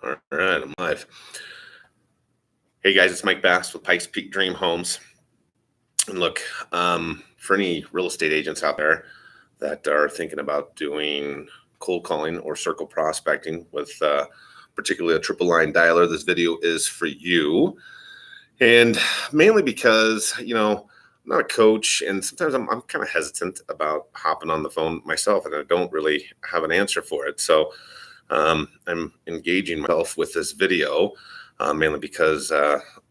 All right, I'm live. Hey guys, it's Mike Bast with Pikes Peak Dream Homes. And look, for any real estate agents out there that are thinking about doing cold calling or circle prospecting with particularly a triple line dialer, this video is for you. And mainly because, I'm not a coach, and sometimes I'm kind of hesitant about hopping on the phone myself, and I don't really have an answer for it. So I'm engaging myself with this video, mainly because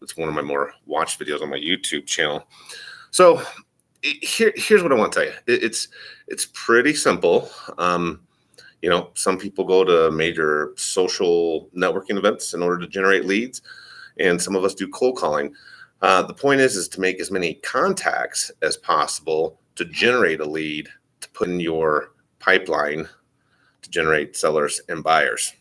it's one of my more watched videos on my YouTube channel. So here's what I want to tell you. It's pretty simple. Some people go to major social networking events in order to generate leads, and some of us do cold calling. The point is to make as many contacts as possible to generate a lead to put in your pipeline to generate sellers and buyers.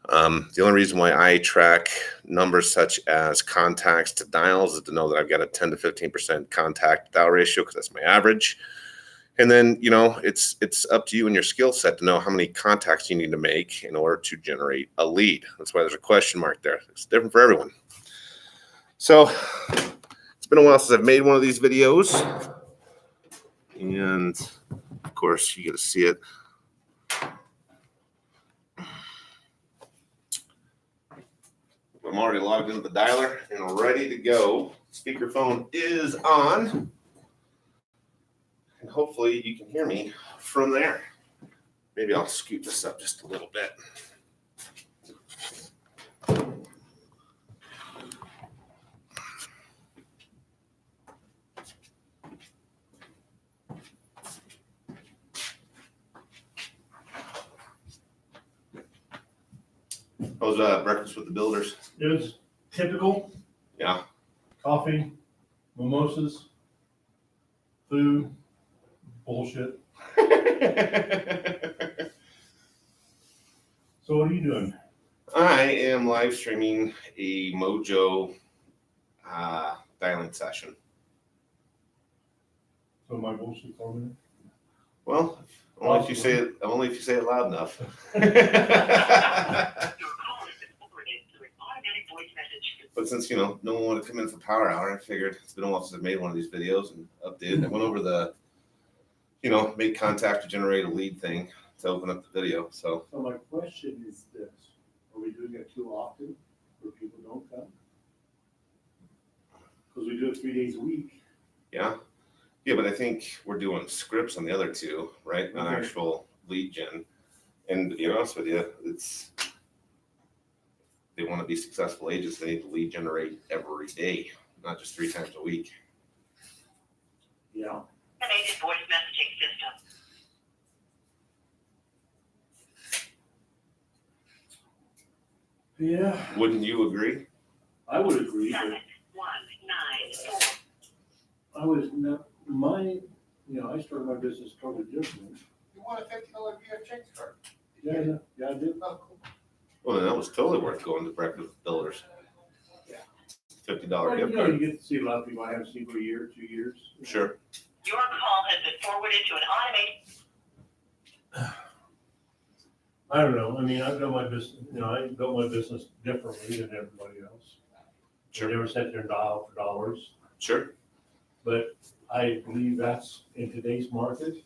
The only reason why I track numbers such as contacts to dials is to know that I've got a 10 to 15% contact dial ratio, because that's my average. And then, it's up to you and your skill set to know how many contacts you need to make in order to generate a lead. That's why there's a question mark there. It's different for everyone. So it's been a while since I've made one of these videos. And of course, you get to see it. I'm already logged into the dialer and ready to go. Speakerphone is on. And hopefully you can hear me from there. Maybe I'll scoot this up just a little bit. How's breakfast with the builders? It was typical. Yeah. Coffee, mimosas, food, bullshit. So what are you doing? I am live streaming a Mojo dialing session. So my bullshit for me? Well, only if you say it loud enough. But since no one wanted to come in for power hour, I figured it's been a while since I made one of these videos and updated. I went over the make contact to generate a lead thing to open up the video. So my question is this: are we doing it too often where people don't come? Because we do it 3 days a week. Yeah, but I think we're doing scripts on the other two, right? Not actual lead gen. And to be honest with you, they want to be successful agents, they need to lead generate every day, not just 3 times a week. Yeah. Automated voice messaging system. Yeah. Wouldn't you agree? I would agree. 7194. I was not I started my business totally different. You want a $50 VF card? Yeah, I did. Oh, cool. Well, then that was totally worth going to breakfast with builders. Yeah. $50 Well, gift you card. get to see a lot of people I haven't seen for a year, 2 years. Sure. Your call has been forwarded to an automated. I don't know. I mean, I've done my business, I built my business differently than everybody else. Sure. I never sat there and dial for dollars, Sure. but I believe that's in today's market.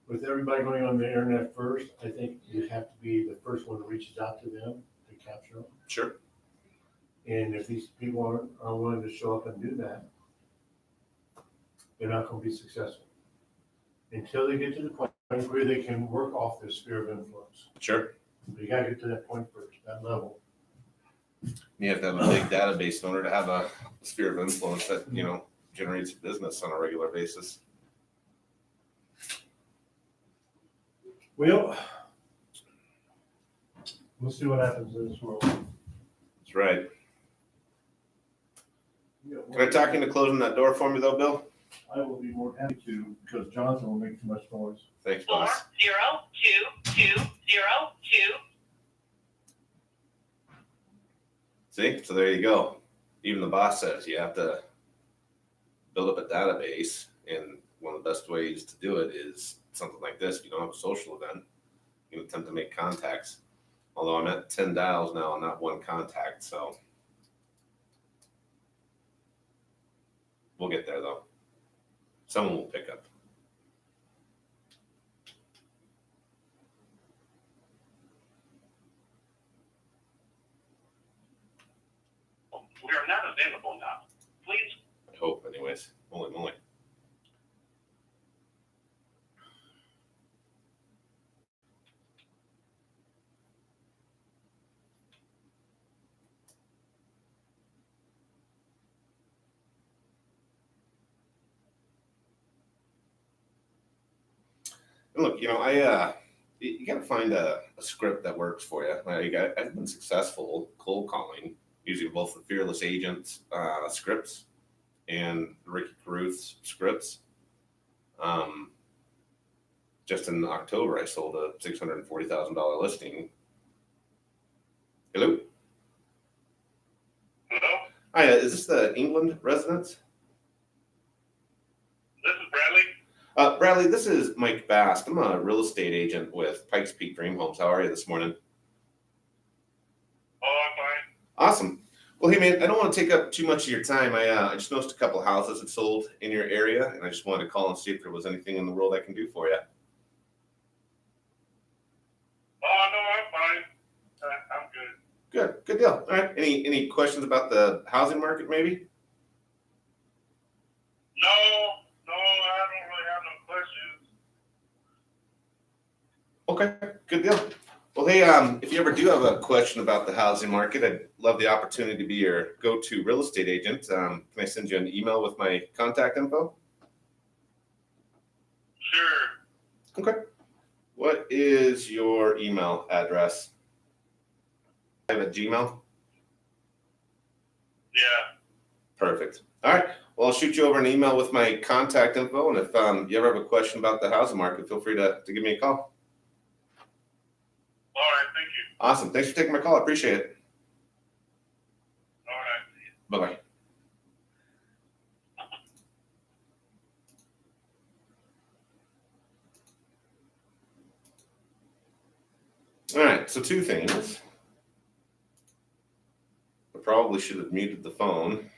With everybody going on the internet first, I think you have to be the first one that reaches out to them to capture them. Sure. And if these people aren't willing to show up and do that, they're not going to be successful until they get to the point where they can work off their sphere of influence. Sure. But you got to get to that point first, that level. You have to have a big database in order to have a sphere of influence that, generates business on a regular basis. Well, we'll see what happens in this world. That's right. Can I talk you into closing that door for me, though, Bill? I will be more happy to, because Jonathan will make too much noise. Thanks, boss. 402202. See? So there you go. Even the boss says you have to build up a database, and one of the best ways to do it is something like this. If you don't have a social event, you can attempt to make contacts. Although I'm at 10 dials now and not one contact, so we'll get there though. Someone will pick up. We are not available now. Please. I hope, anyways. Holy moly. And look, you got to find a script that works for you. I've been successful cold calling using both the Fearless Agent scripts and Ricky Carruth's scripts. Just in October, I sold a $640,000 listing. Hello? Hello? Hi, is this the England residence? This is Bradley. Bradley, this is Mike Bast. I'm a real estate agent with Pikes Peak Dream Homes. How are you this morning? Oh, I'm fine. Awesome. Well, hey man, I don't want to take up too much of your time. I just noticed a couple houses that sold in your area, and I just wanted to call and see if there was anything in the world I can do for you. Oh, no, I'm fine. I'm good. Good deal. All right. Any questions about the housing market, maybe? No, I don't really have no questions. Okay, good deal. Well, hey, if you ever do have a question about the housing market, I'd love the opportunity to be your go-to real estate agent. Can I send you an email with my contact info? Sure. Okay. What is your email address? I have a Gmail. Yeah. Perfect. All right. Well, I'll shoot you over an email with my contact info, and if you ever have a question about the housing market, feel free to give me a call. All right, thank you. Awesome. Thanks for taking my call. I appreciate it. All right. Bye-bye. All right, so two things. I probably should have muted the phone.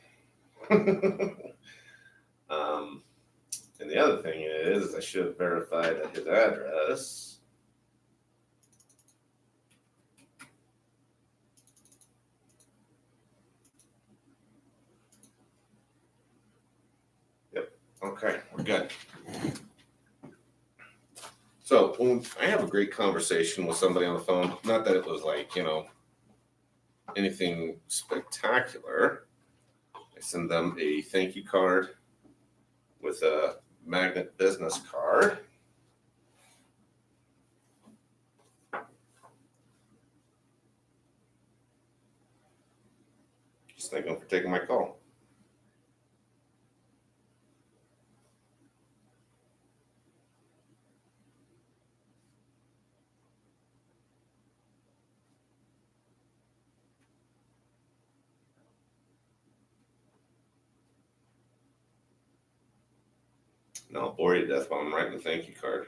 And the other thing is I should have verified that his address. Yep, okay, we're good. So when I have a great conversation with somebody on the phone, not that it was like, anything spectacular, I send them a thank you card with a magnet business card. Just thank them for taking my call. And I'll bore you to death while I'm writing the thank you card.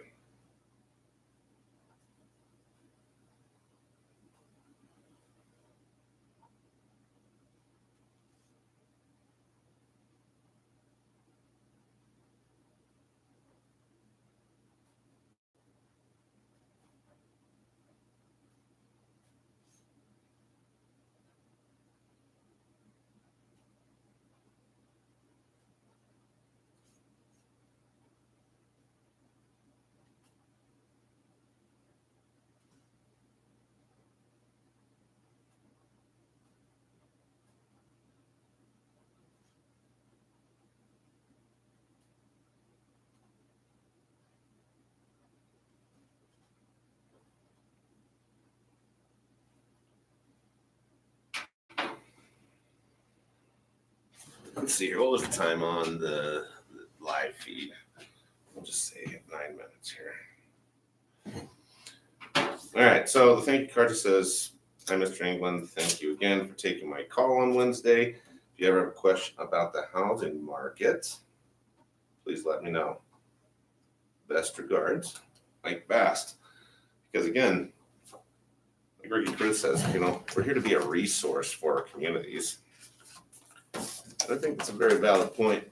Let's see here. What was the time on the live feed? We'll just say 9 minutes here. All right. So the thank you card just says, "Hi, Mr. England. Thank you again for taking my call on Wednesday. If you ever have a question about the housing market, please let me know. Best regards, Mike Bast." Because again, I Ricky Carruth says, we're here to be a resource for our communities. I think it's a very valid point.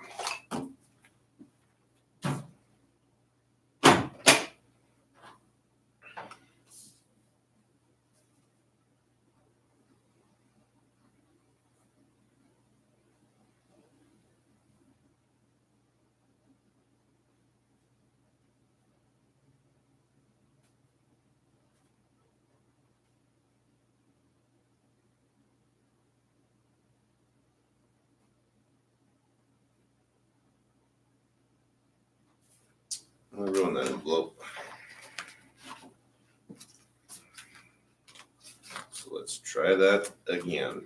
I'm gonna ruin that envelope. So let's try that again.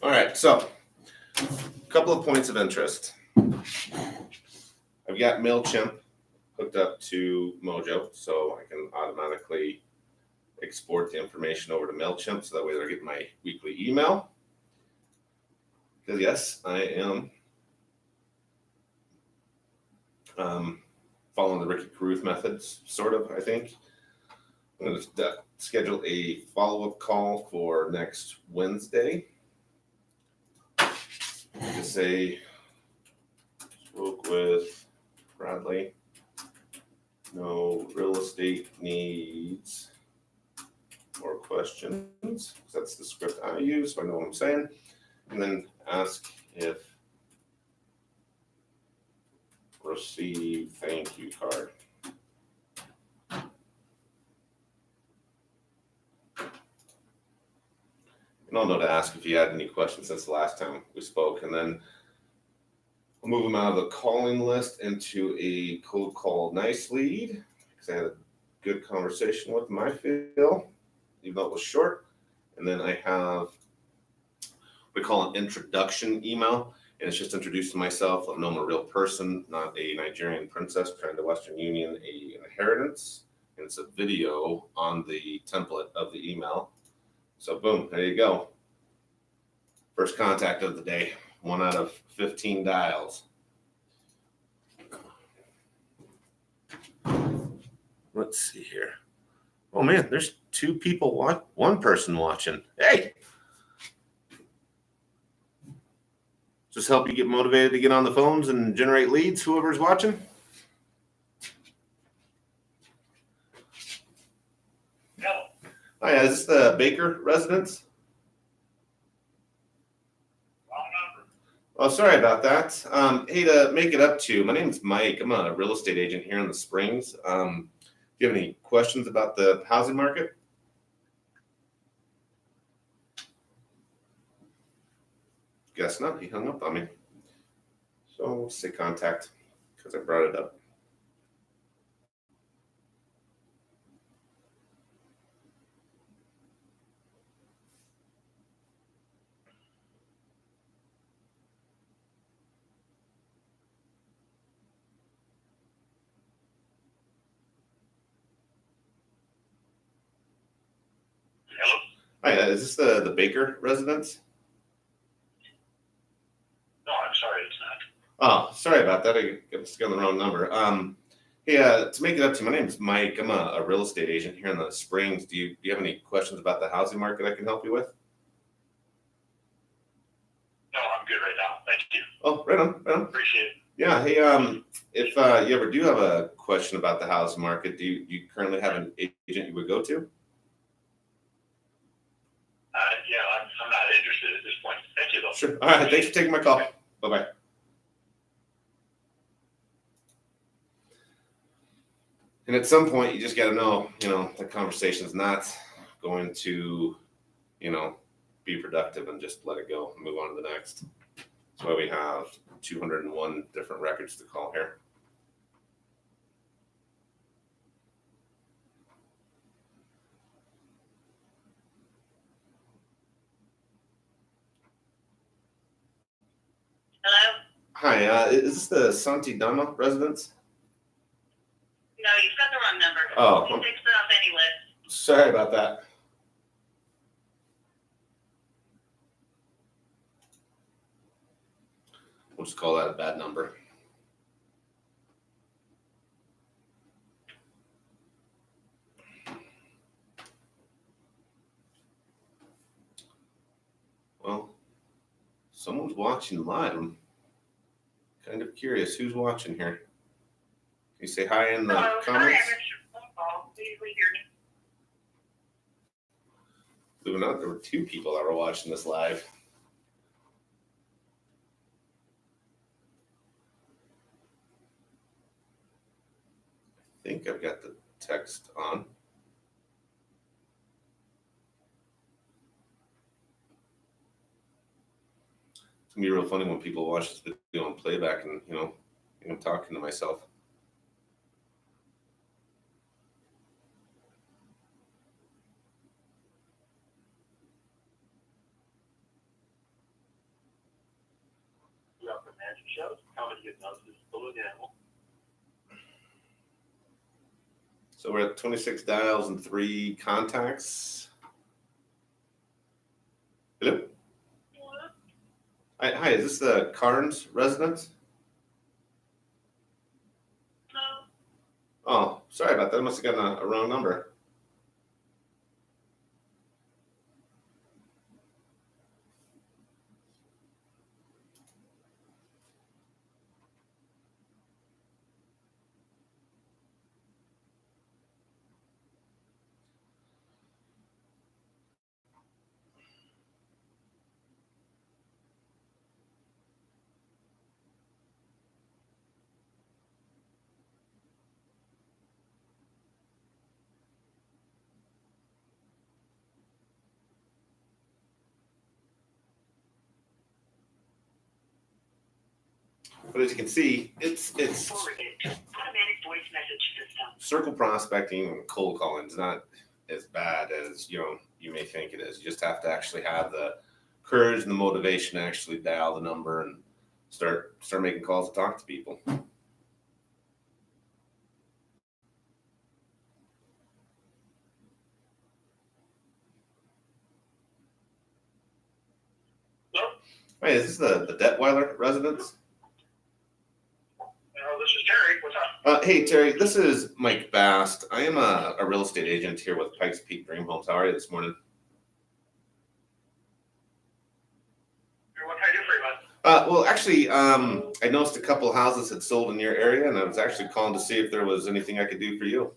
All right, so a couple of points of interest. I've got MailChimp hooked up to Mojo, so I can automatically export the information over to MailChimp, so that way they're getting my weekly email. Because yes, I am following the Ricky Carruth methods, sort of, I think. I'm going to schedule a follow-up call for next Wednesday. To say, spoke with Bradley. No real estate needs more questions. That's the script I use, so I know what I'm saying. And then ask if receive thank you card. And I'll know to ask if you had any questions since the last time we spoke. And then I'll move them out of the calling list into a cold call nice lead because I had a good conversation with them, I feel, even though it was short. And then I have what we call an introduction email. And it's just introducing myself, let them know I'm a real person, not a Nigerian princess trying to Western Union an inheritance. And it's a video on the template of the email. So boom, there you go. First contact of the day, 1 out of 15 dials. Let's see here. Oh man, there's 2 people, one person watching. Hey! Just help you get motivated to get on the phones and generate leads, whoever's watching. No. Hi, is this the Baker residence? Wrong number. Oh, sorry about that. Hey, to make it up to you, my name's Mike. I'm a real estate agent here in the Springs. Do you have any questions about the housing market? Guess not. He hung up on me. So we'll say contact because I brought it up. Hello? Hi, is this the Baker residence? No, I'm sorry, it's not. Oh, sorry about that. I got on the wrong number. Hey, to make it up to you, my name's Mike. I'm a real estate agent here in the Springs. Do you have any questions about the housing market I can help you with? No, I'm good right now. Thank you. Oh, right on, right on. Appreciate it. Yeah, hey, if you ever do have a question about the housing market, do you currently have an agent you would go to? Yeah, I'm not interested at this point. Thank you, though. Sure. All right, thanks for taking my call. Bye-bye. And at some point, you just got to know, the conversation's not going to, be productive, and just let it go and move on to the next. That's why we have 201 different records to call here. Hello? Hi, is this the Santi Dama residence? No, you've got the wrong number. Oh. You takes it off any list. Sorry about that. We'll just call that a bad number. Well, someone's watching live. I'm kind of curious who's watching here. Can you say hi in the Hello, sorry, I comments? missed your phone call. Do you usually hear me? Believe it or not, there were 2 people that were watching this live. I think I've got the text on. It's gonna be real funny when people watch this video on playback and, I'm talking to myself. Throughout the magic shows, comedy hypnosis, balloon animal. So we're at 26 dials and 3 contacts. Hello? Hi, is this the Carnes residence? No. Oh, sorry about that. I must have gotten a wrong number. But as you can see, it's Forwarded. Automatic voice message system. circle prospecting and cold calling is not as bad as you may think it is. You just have to actually have the courage and the motivation to actually dial the number and start making calls to talk to people. Hello? Hey, is this the Detweiler residence? This is Terry. What's up? Hey, Terry, this is Mike Bast. I am a real estate agent here with Pikes Peak Dream Homes. How are you this morning? What can I do for you, bud? Well, actually, I noticed a couple houses had sold in your area, and I was actually calling to see if there was anything I could do for you.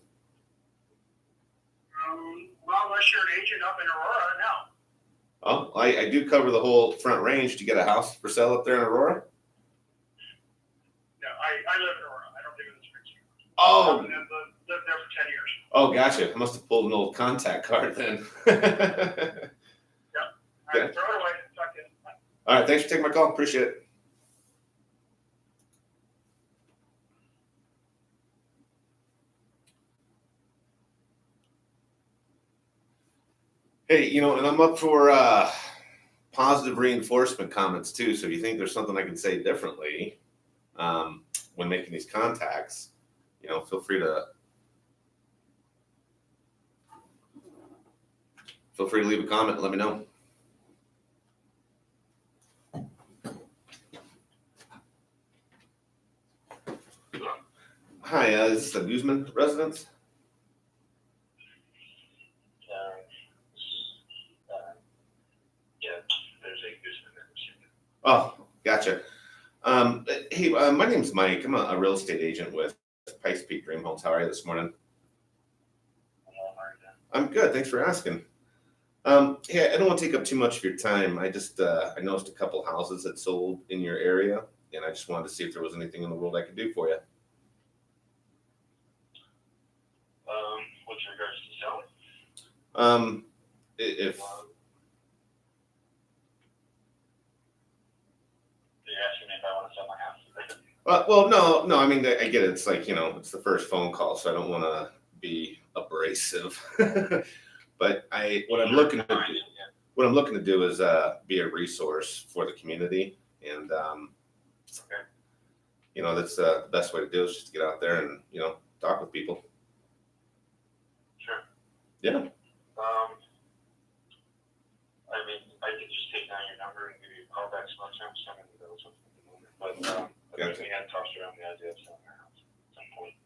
Well, unless you're an agent up in Aurora, no. Oh, I do cover the whole Front Range. To get a house for sale up there in Aurora? No, I live in Aurora. I don't live in the Springs. Oh, I've lived there for 10 years. oh, gotcha. I must have pulled an old contact card then. All right, throw it away. Talk to you. Bye. All right, thanks for taking my call. Appreciate it. Hey, and I'm up for positive reinforcement comments too. So if you think there's something I can say differently when making these contacts, feel free to leave a comment and let me know. Hi, is this the Guzman residence? Yeah, there's a Guzman there. Oh, gotcha. Hey, my name's Mike. I'm a real estate agent with Pikes Peak Dream Homes. How are you this morning? I'm good. Thanks for asking. Hey, I don't want to take up too much of your time. I just I noticed a couple houses that sold in your area, and I just wanted to see if there was anything in the world I could do for you. with regards to selling? If You're asking me if I want to sell my house? well, no. I mean, I get it. It's like, it's the first phone call, so I don't want to be abrasive. But what I'm looking to do is be a resource for the community, and that's the best way to do it, is just to get out there and talk with people. Sure. Yeah. I mean, I could just take down your number and give you a call back sometime. So I'm in the middle of something at the moment. But Gotcha. we had tossed around the idea of selling our house at some point.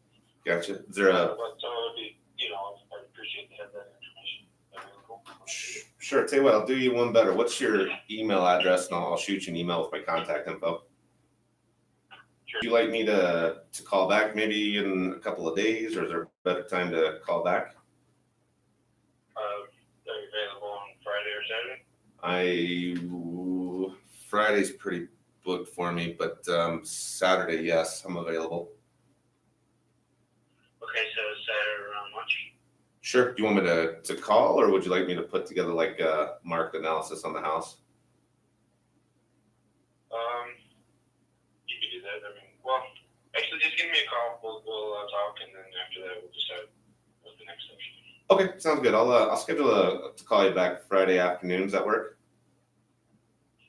Gotcha. Is there But so it would be, I'd appreciate to have that information available. Sure. Tell you what, I'll do you one better. What's your email address, and I'll shoot you an email with my contact info. Sure. Would you like me to call back maybe in a couple of days, or is there a better time to call back? Are you available on Friday or Saturday? Friday's pretty booked for me, but Saturday, yes, I'm available. Okay, so Saturday around lunch. Sure. Do you want me to call, or would you like me to put together like a market analysis on the house? You could do that. I mean, well, actually, just give me a call. We'll talk, and then after that, we'll decide what the next step should be. Okay, sounds good. I'll schedule to call you back Friday afternoon. Does that work?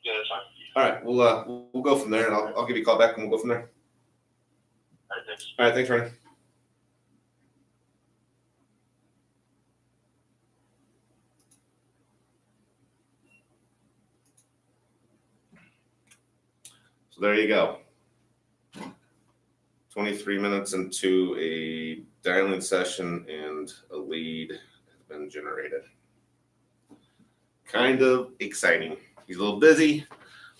Yeah, that's fine. All right, we'll go from there, and I'll give you a call back, and we'll go from there. All right, thanks. All right, thanks, Ryan. So there you go. 23 minutes into a dialing session, and a lead has been generated. Kind of exciting. He's a little busy.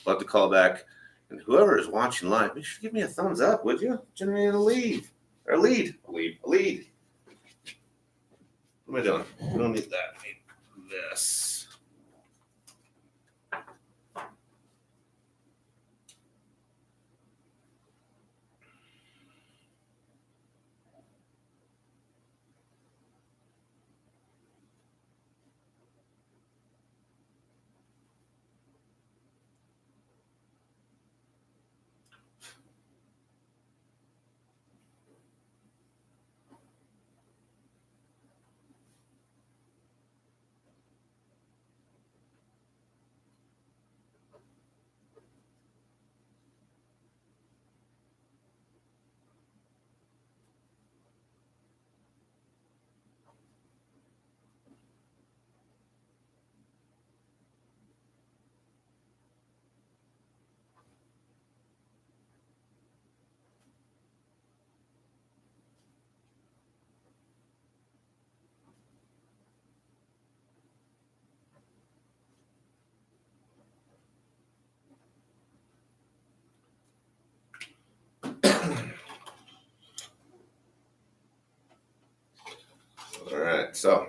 We'll have to call back. And whoever is watching live, make sure to give me a thumbs up, would you? Generated a lead. Or a lead. A lead. What am I doing? I don't need that. I need this. All right, so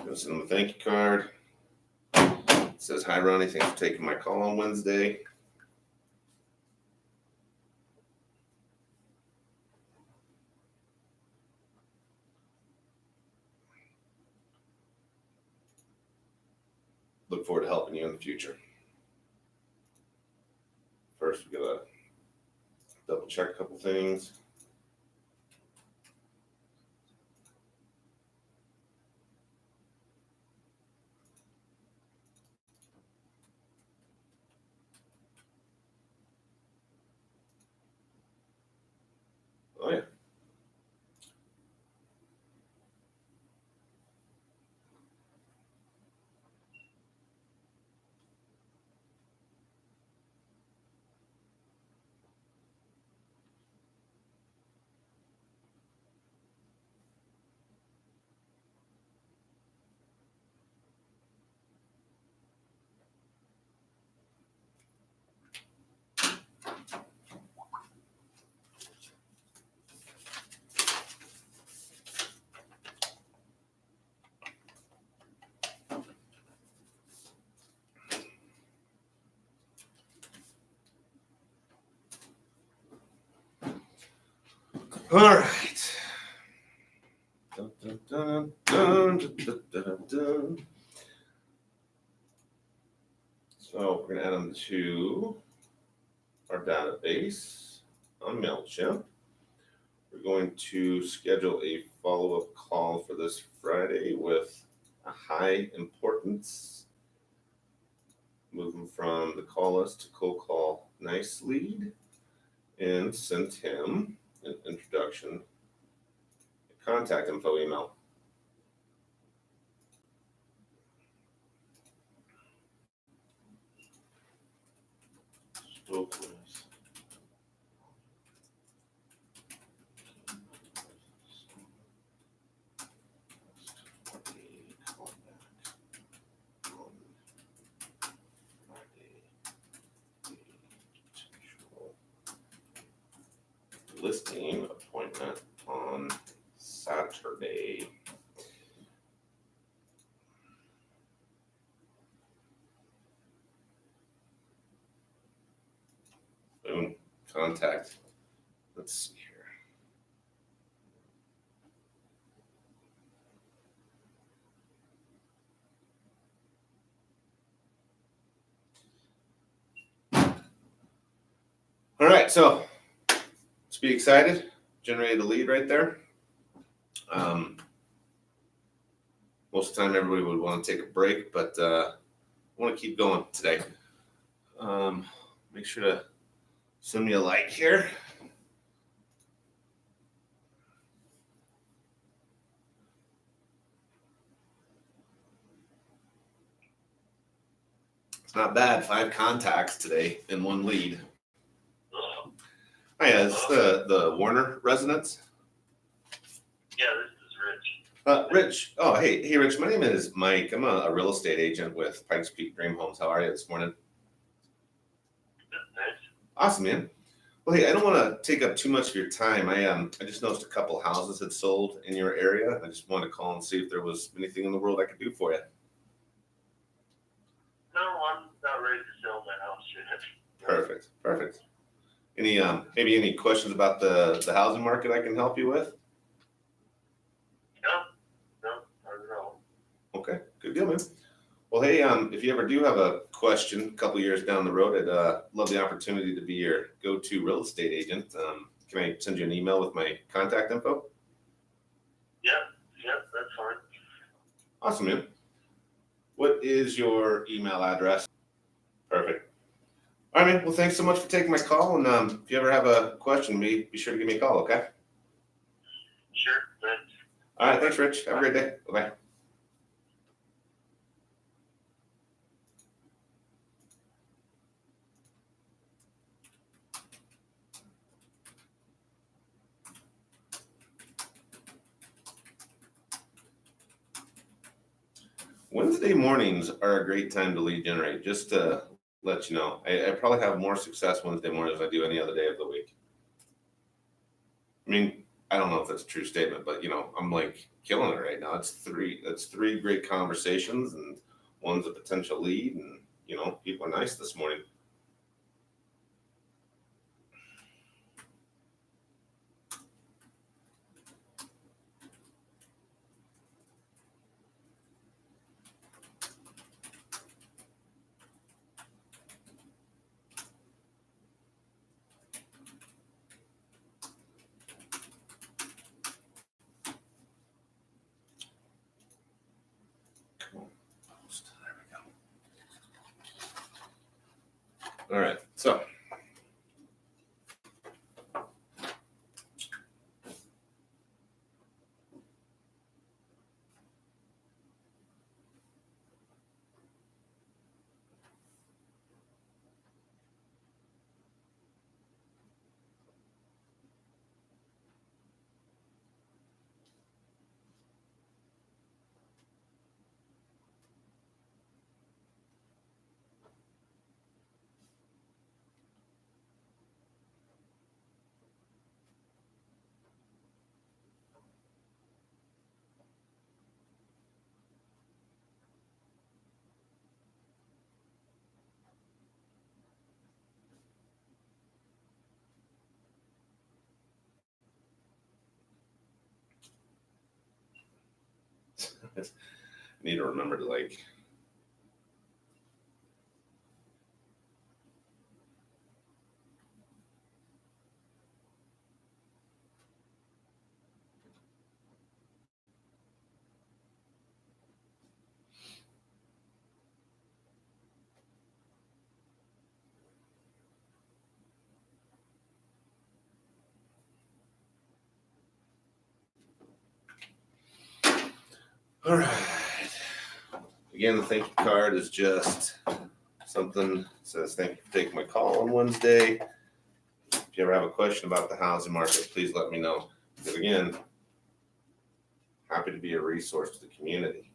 go send him a thank you card. It says, "Hi, Ronnie. Thanks for taking my call on Wednesday. Look forward to helping you in the future." First, we gotta double check a couple things. Oh yeah. All right. Dun, dun, dun, dun, dun, dun, dun, dun. So we're gonna add them to our database on MailChimp. We're going to schedule a follow-up call for this Friday with a high importance. Move them from the call list to cold call nice lead and send him an introduction, contact info email. Listing appointment on Saturday. Boom. Contact. Let's see here. All right, so let's be excited. Generated a lead right there. Most of the time, everybody would want to take a break, but I want to keep going today. Make sure to send me a like here. It's not bad. 5 contacts today in 1 lead. Hi, is this the Warner residence? Yeah, this is Rich. Rich. Oh, hey, Rich. My name is Mike. I'm a real estate agent with Pikes Peak Dream Homes. How are you this morning? Nice. Awesome, man. Well, hey, I don't want to take up too much of your time. I just noticed a couple houses had sold in your area. I just wanted to call and see if there was anything in the world I could do for you. No, I'm not ready to sell my house yet. Perfect. Any maybe any questions about the housing market I can help you with? No, not at all. Okay, good deal, man. Well, hey, if you ever do have a question a couple years down the road, I'd love the opportunity to be your go-to real estate agent. Can I send you an email with my contact info? Yeah, that's fine. Awesome, man. What is your email address? Perfect. All right, man. Well, thanks so much for taking my call. And if you ever have a question, be sure to give me a call, okay? Sure, thanks. All right, thanks, Rich. Have a great day. Bye-bye. Wednesday mornings are a great time to lead generate, just to let you know. I probably have more success Wednesday mornings than I do any other day of the week. I mean, I don't know if that's a true statement, but I'm like killing it right now. That's three great conversations, and one's a potential lead, and people are nice this morning. Come on. There we go. All right, so I need to remember to like. All right. Again, the thank you card is just something that says thank you for taking my call on Wednesday. If you ever have a question about the housing market, please let me know. Because again, happy to be a resource to the community.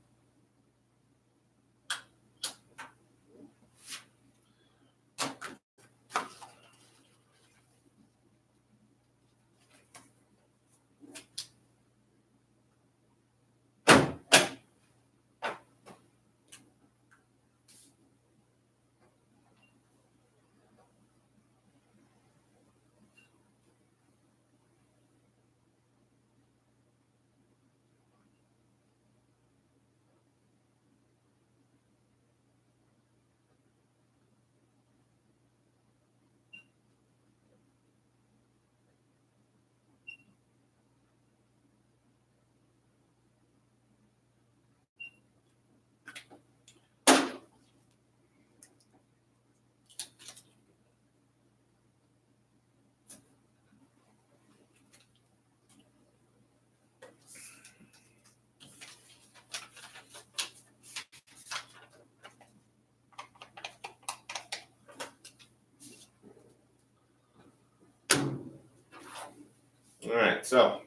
All right, so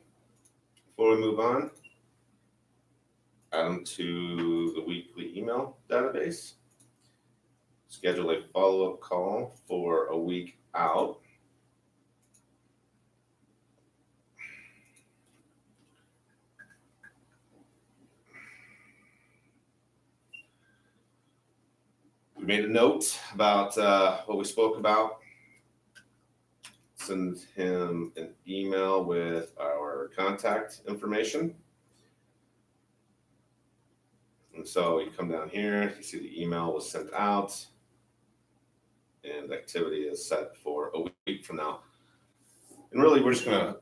before we move on, add them to the weekly email database. Schedule a follow-up call for a week out. We made a note about what we spoke about. Send him an email with our contact information. And so you come down here, you see the email was sent out, and activity is set for a week from now. And really, we're just gonna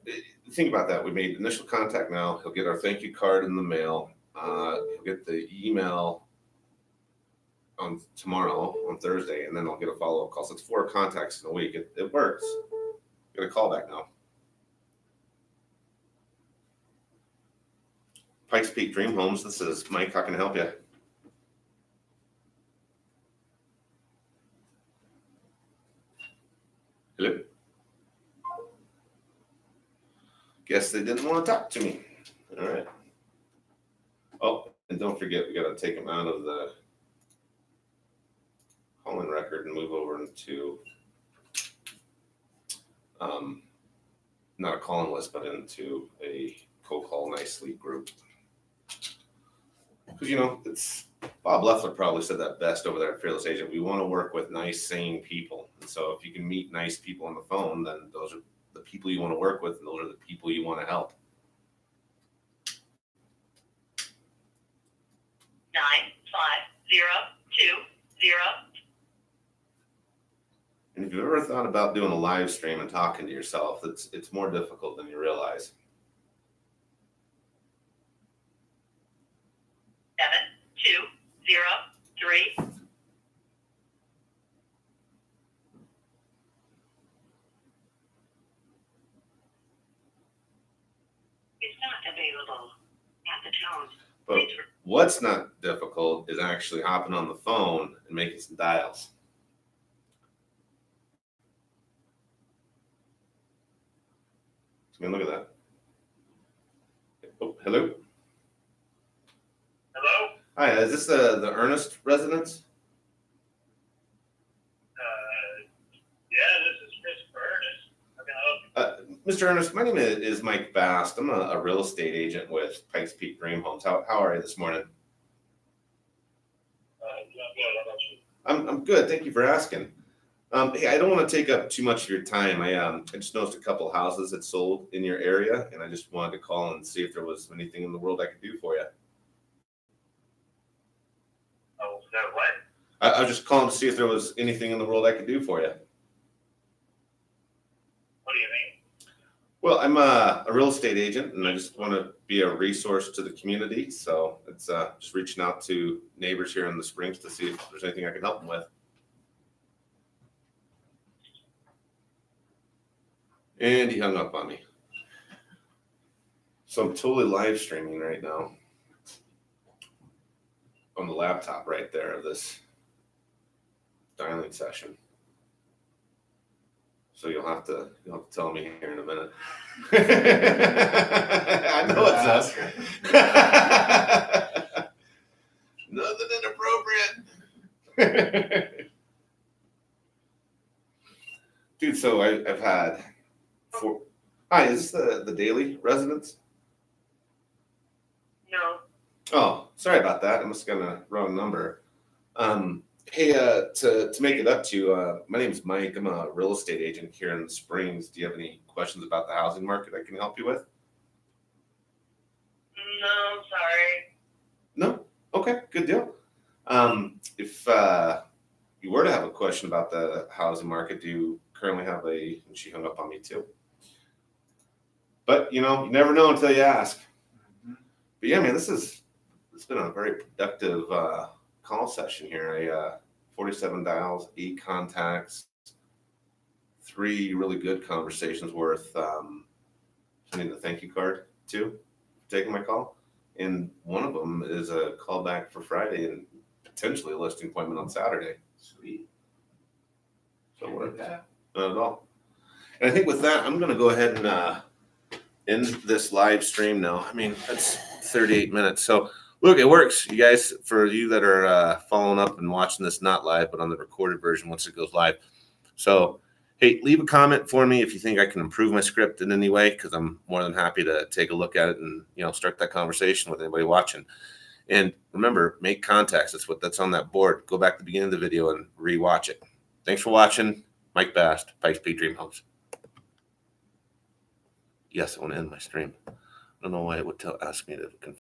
think about that. We made initial contact now. He'll get our thank you card in the mail. He'll get the email on tomorrow, on Thursday, and then I'll get a follow-up call. So it's 4 contacts in a week. It works. Get a call back now. Pikes Peak Dream Homes. This is Mike. How can I help you? Hello? Guess they didn't want to talk to me. All right. Oh, and don't forget, we got to take them out of the call-in record and move over into not a call-in list, but into a co-call nicely group. Because, you know, it's Bob Leffler probably said that best over there at Fearless Agent. We want to work with nice, sane people. And so if you can meet nice people on the phone, then those are the people you want to work with, and those are the people you want to help. 95020. And if you've ever thought about doing a live stream and talking to yourself, it's more difficult than you realize. 7203. Is not available at the tone. But what's not difficult is actually hopping on the phone and making some dials. I mean, look at that. Oh, hello. Hello? Hi, is this the Ernest residence? Yeah, this is Christopher Ernest. How can I help you? Mr. Ernest, my name is Mike Bast. I'm a real estate agent with Pikes Peak Dream Homes. How are you this morning? I'm good. How about you? I'm good. Thank you for asking. Hey, I don't want to take up too much of your time. I just noticed a couple houses that sold in your area, and I just wanted to call and see if there was anything in the world I could do for you. The what? I was just calling to see if there was anything in the world I could do for you. What do you mean? Well, I'm a real estate agent, and I just want to be a resource to the community. So it's just reaching out to neighbors here in the Springs to see if there's anything I can help them with. And he hung up on me. So I'm totally live streaming right now on the laptop right there of this dialing session. So you'll have to tell me here in a minute. I know it's us. Nothing inappropriate. Dude, so I've had four. Hi, is this the daily residence? No. Oh, sorry about that. I must have gotten a wrong number. Hey, to make it up to you, my name is Mike. I'm a real estate agent here in the Springs. Do you have any questions about the housing market I can help you with? No, sorry. No? Okay, good deal. If you were to have a question about the housing market, do you currently have and she hung up on me too. But, you never know until you ask. But yeah, man, it's been a very productive call session here. 47 dials, 8 contacts, 3 really good conversations worth sending the thank you card to for taking my call. And one of them is a call back for Friday and potentially a listing appointment on Saturday. Sweet. So work that. Not at all. And I think with that, I'm going to go ahead and end this live stream now. I mean, that's 38 minutes. So look, it works, you guys. For you that are following up and watching this not live, but on the recorded version once it goes live. So, hey, leave a comment for me if you think I can improve my script in any way, because I'm more than happy to take a look at it and start that conversation with anybody watching. And remember, make contacts. That's on that board. Go back to the beginning of the video and rewatch it. Thanks for watching. Mike Bast, Pikes Peak Dream Homes. Yes, I want to end my stream. I don't know why it would ask me to confirm.